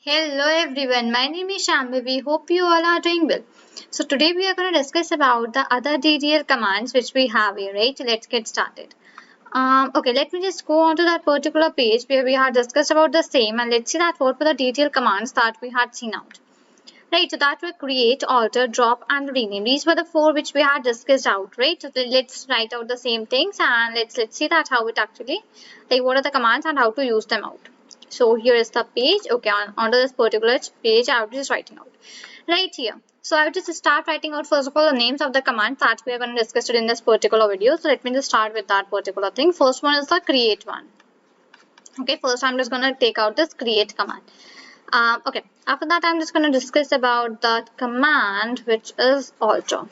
Hello everyone, my name is Shambhavi. Hope you all are doing well. So today we are going to discuss about the other DTL commands which we have here, right? Let's get started. Okay, let me just go on to that particular page where we had discussed about the same, and let's see that what were the DTL commands that we had seen out. Right, so that were create, alter, drop, and rename. These were the four which we had discussed out, right? So let's write out the same things and let's see that how it actually, like what are the commands and how to use them out. So here is the page. Okay, onto this particular page, I was just writing out right here. So I will just start writing out first of all the names of the commands that we are going to discuss it in this particular video. So let me just start with that particular thing. First one is the create one. Okay, first I'm just going to take out this create command. Okay, after that I'm just going to discuss about that command which is alter.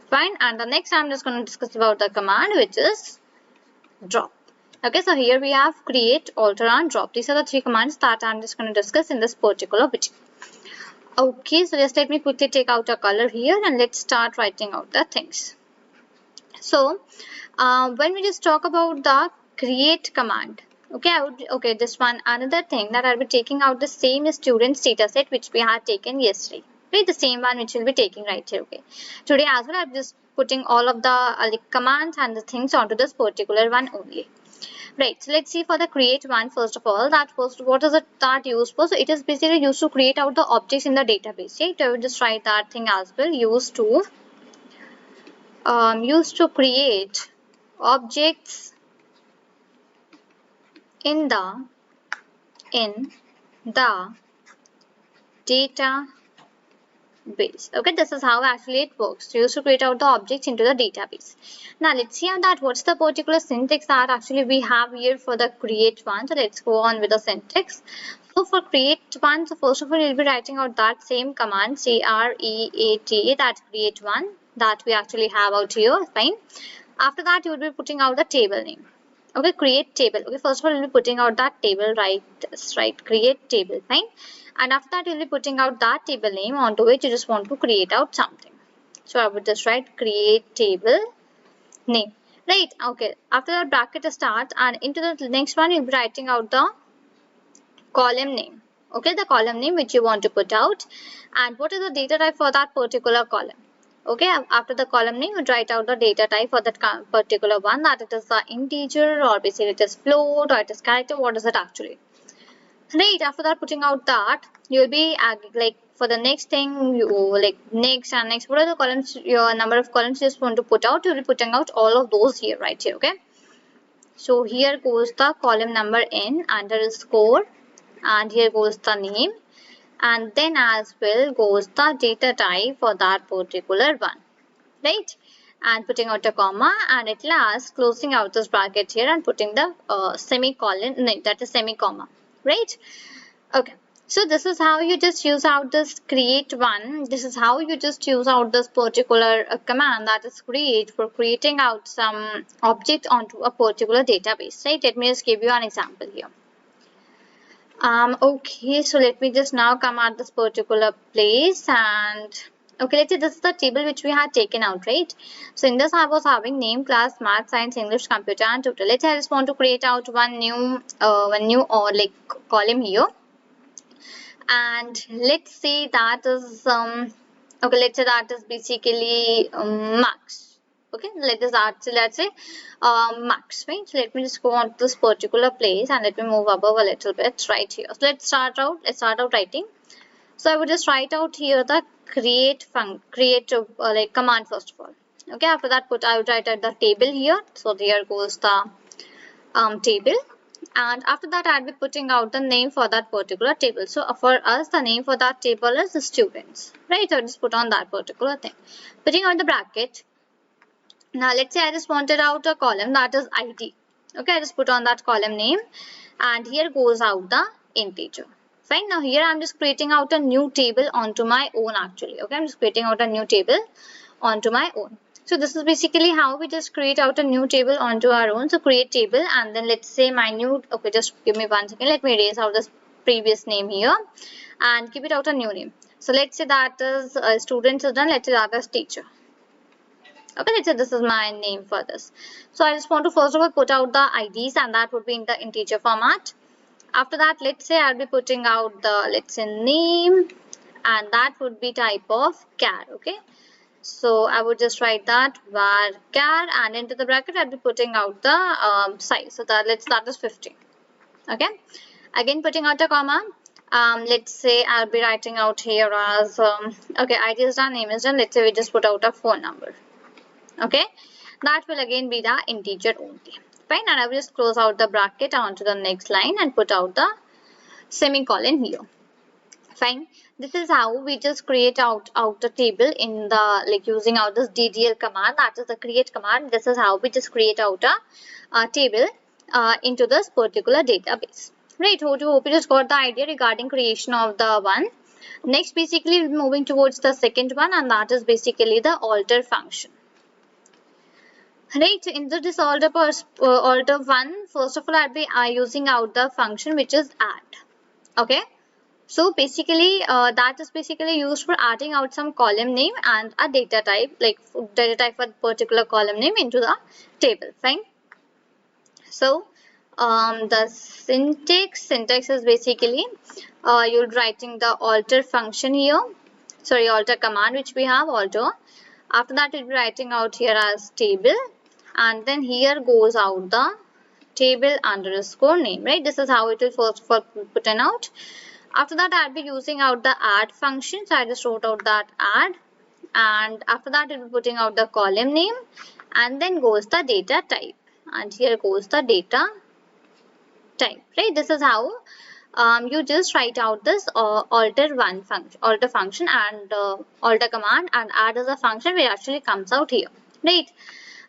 Fine, and the next I'm just going to discuss about the command which is drop. Okay, so here we have create, alter, and drop. These are the three commands that I'm just going to discuss in this particular video. Okay, so just let me quickly take out a color here and let's start writing out the things. So when we just talk about the create command, okay, this one another thing that I'll be taking out the same student data set which we had taken yesterday, right? The same one which we'll be taking right here. Okay, today as well I'm just putting all of the like commands and the things onto this particular one only. Right, so let's see for the create one first of all. That first, what is it that used for? So it is basically used to create out the objects in the database. Right, I will just write that thing as well. Used to create objects in in the database. Okay, this is how actually it works. So used to create out the objects into the database. Now let's see on that what's the particular syntax that actually we have here for the create one. So let's go on with the syntax. So for create one, so first of all you'll be writing out that same command create, that create one that we actually have out here. Fine. After that you will be putting out the table name. Okay, create table. Okay, first of all you'll be putting out that table, right, create table. Fine. And after that you'll be putting out that table name onto which you just want to create out something. So I would just write create table name, right? Okay, after that bracket starts and into the next one you'll be writing out the column name. Okay, the column name which you want to put out and what is the data type for that particular column. Okay, after the column name you write out the data type for that particular one, that it is the integer or basically it is float or it is character. What is it actually? Right, after that putting out that you'll be like for the next thing you like next and next, what are the columns, your number of columns you just want to put out, you'll be putting out all of those here right here. Okay, so here goes the column number n underscore and here goes the name and then as well goes the data type for that particular one, right? And putting out a comma and at last closing out this bracket here and putting the semicolon, no, that is semi-comma, right? Okay, so this is how you just use out this create one. This is how you just use out this particular command, that is create, for creating out some object onto a particular database, right? Let me just give you an example here. Okay, so let me just now come at this particular place and okay, let's say this is the table which we had taken out, right? So in this I was having name, class, math, science, English, computer and total. Let's say I just want to create out one new or like column here and let's say that is okay, let's say that is basically marks. Okay, let's say marks, right? So let me just go on to this particular place and let me move above a little bit right here. So let's start out writing. So I would just write out here the create like command first of all. Okay, after that I would write out the table here. So there goes the table and after that I'll be putting out the name for that particular table. So for us the name for that table is the students, right? So just put on that particular thing, putting out the bracket. Now let's say I just wanted out a column that is ID. Okay, I just put on that column name and here goes out the integer. Fine, now here I'm just creating out a new table onto my own actually. Okay, I'm just creating out a new table onto my own. So this is basically how we just create out a new table onto our own. So create table and then let's say my new, okay, just give me 1 second. Let me erase out this previous name here and give it out a new name. So let's say that is students is done. Let's say that is teacher. Okay, let's say this is my name for this. So I just want to first of all put out the IDs and that would be in the integer format. After that, let's say I'll be putting out the, let's say, name, and that would be type of char. Okay, so I would just write that var char, and into the bracket I'll be putting out the size. So that is 50. Okay, again putting out a comma. Let's say I'll be writing out here as okay, ID is done, name is done. Let's say we just put out a phone number. Okay, that will again be the integer only. Fine, and I will just close out the bracket onto the next line and put out the semicolon here. Fine, this is how we just create out the table in the, like, using out this ddl command, that is the create command. This is how we just create out a table into this particular database. Right, hope you just got the idea regarding creation of the one. Next, basically moving towards the second one, and that is basically the alter function. Right, into this alter one, first of all I'll be using out the function which is add. Okay, so basically that is basically used for adding out some column name and a data type, like data type for particular column name into the table. Fine. So the syntax is basically you're writing the alter function here, sorry, alter command which we have, alter. After that we'll be writing out here as table, and then here goes out the table underscore name. Right, this is how it will first for put out. After that I'll be using out the add function, so I just wrote out that add, and after that it will be putting out the column name, and then goes the data type, and here goes the data type. Right, this is how you just write out this alter function, and alter command, and add as a function which actually comes out here. Right,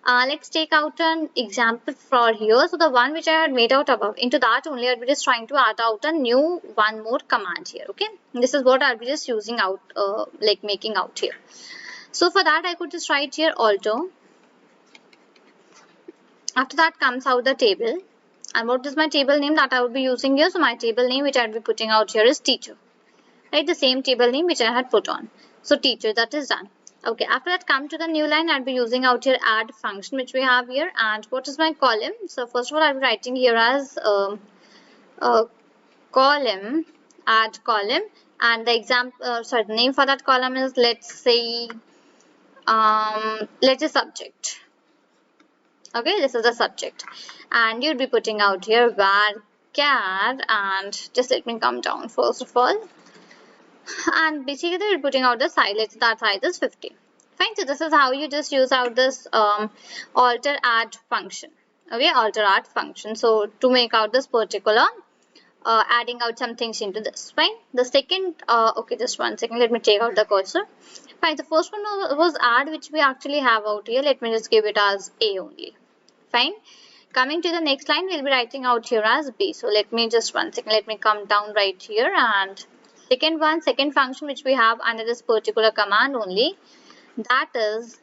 let's take out an example for here. So the one which I had made out above, into that only I'll be just trying to add out a new one more command here. Okay, this is what I'll be just using out, like making out here. So for that I could just write here alter. After that comes out the table, and what is my table name that I would be using here? So my table name which I'll be putting out here is teacher. Right, the same table name which I had put on. So teacher, that is done. Okay, after that come to the new line, I'll be using out here add function which we have here, and what is my column? So first of all I'll be writing here as column, add column, and the example, sorry, the name for that column is, let's say subject. Okay, this is the subject, and you'll be putting out here var char, and just let me come down first of all, and basically we're putting out the size. Let's that size is 50. Fine, so this is how you just use out this alter add function. Okay, alter add function, so to make out this particular adding out some things into this. Fine, the second okay, just one second, let me take out the cursor. Fine, the first one was add, which we actually have out here. Let me just give it as a only. Fine, coming to the next line, we'll be writing out here as b. So let me just one second, let me come down right here, and second function which we have under this particular command only, that is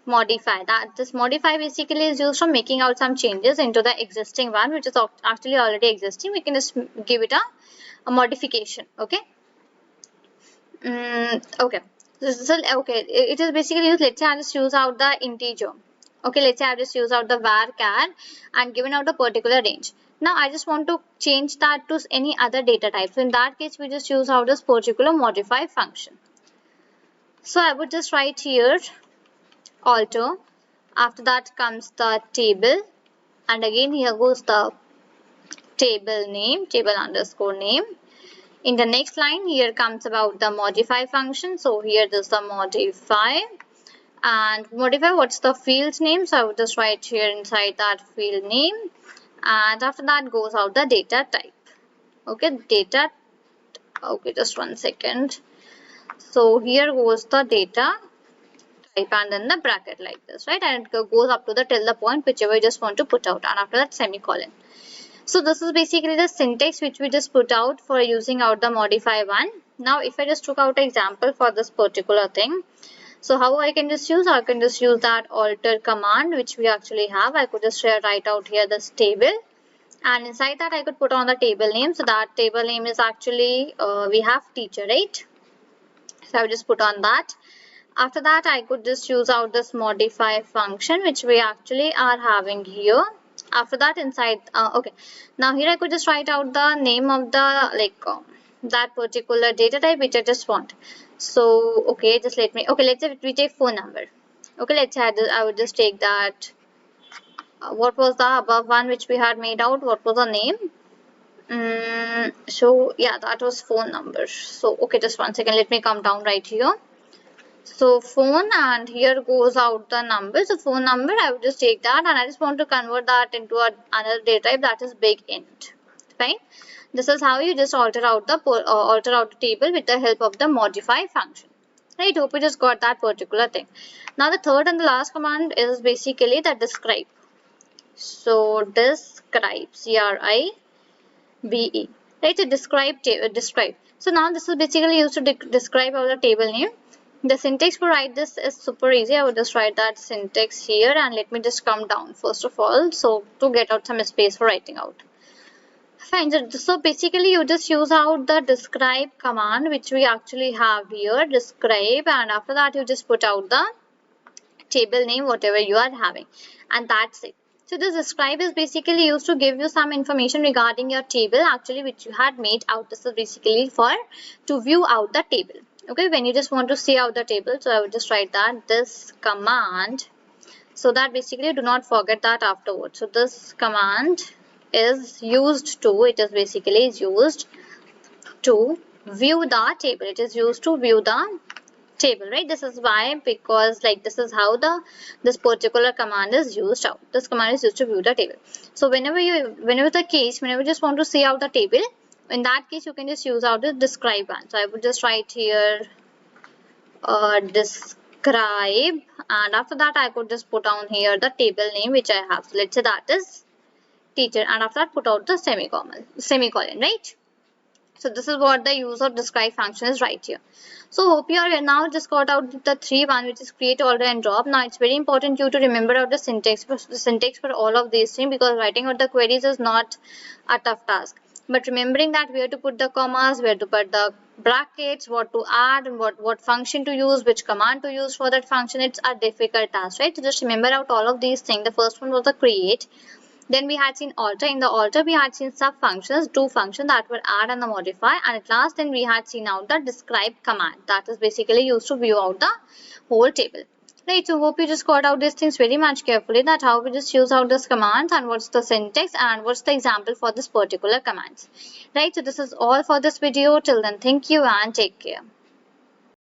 modify. That this modify basically is used for making out some changes into the existing one which is actually already existing. We can just give it a modification. Okay, okay, so okay, it is basically used. Let's say I just use out the integer. Okay, let's say I just use out the var char and given out a particular range. Now I just want to change that to any other data type. So in that case, we just use out this particular modify function. So I would just write here alter. After that comes the table, and again here goes the table name, table underscore name. In the next line, here comes about the modify function. So here there's the modify. And modify, what's the field's name? So I would just write here inside that field name, and after that goes out the data type. Okay, data, okay, just one second. So here goes the data type, and then the bracket like this, right? And it goes up to the till the point whichever you just want to put out, and after that semicolon. So this is basically the syntax which we just put out for using out the modify one. Now if I just took out an example for this particular thing, so how I can just use? I can just use that alter command which we actually have. I could just write out here this table, and inside that I could put on the table name. So that table name is actually we have teacher, right? So I would just put on that. After that I could just use out this modify function which we actually are having here, After that, inside, okay, now here I could just write out the name of the that particular data type which I just want. So okay, just let me, okay, let's say we take phone number. Okay, let's say I would just take that. What was the above one which we had made out? What was the name? So yeah, that was phone number. So okay, just one second, let me come down right here. So phone, and here goes out the number. So phone number, I would just take that, and I just want to convert that into another data type, that is big int. Fine. This is how you just alter out the table with the help of the modify function. Right. Hope you just got that particular thing. Now the third and the last command is basically the describe. So describe, CRIBE. Right. So describe. So now this is basically used to describe our table name. The syntax for write this is super easy. I would just write that syntax here, and let me just come down first of all, so to get out some space for writing out. Fine. So basically you just use out the describe command which we actually have here, describe, and after that you just put out the table name whatever you are having, and that's it. So this describe is basically used to give you some information regarding your table actually which you had made out. This is basically for to view out the table. Okay, when you just want to see out the table, so I would just write that this command, so that basically do not forget that afterwards. So this command is used to, it is basically used to view the table. It is used to view the table, right? This is why, because like this is how this particular command is used out. This command is used to view the table. So whenever you just want to see out the table, in that case you can just use out the describe one. So I would just write here describe, and after that I could just put down here the table name which I have. So let's say that is teacher, and after that put out the semicolon, right? So this is what the use of describe function is right here. So hope you are now just got out the three one, which is create, alter, and drop. Now it's very important you to remember out the syntax for all of these things, because writing out the queries is not a tough task. But remembering that where to put the commas, where to put the brackets, what to add, and what function to use, which command to use for that function, it's a difficult task, right? So just remember out all of these things. The first one was the create. Then we had seen alter. In the alter, we had seen sub functions, two functions that were add and the modify. And at last, then we had seen out the describe command that is basically used to view out the whole table. Right, so hope you just got out these things very much carefully, that how we just use out this commands and what's the syntax and what's the example for this particular commands. Right, so this is all for this video. Till then, thank you and take care.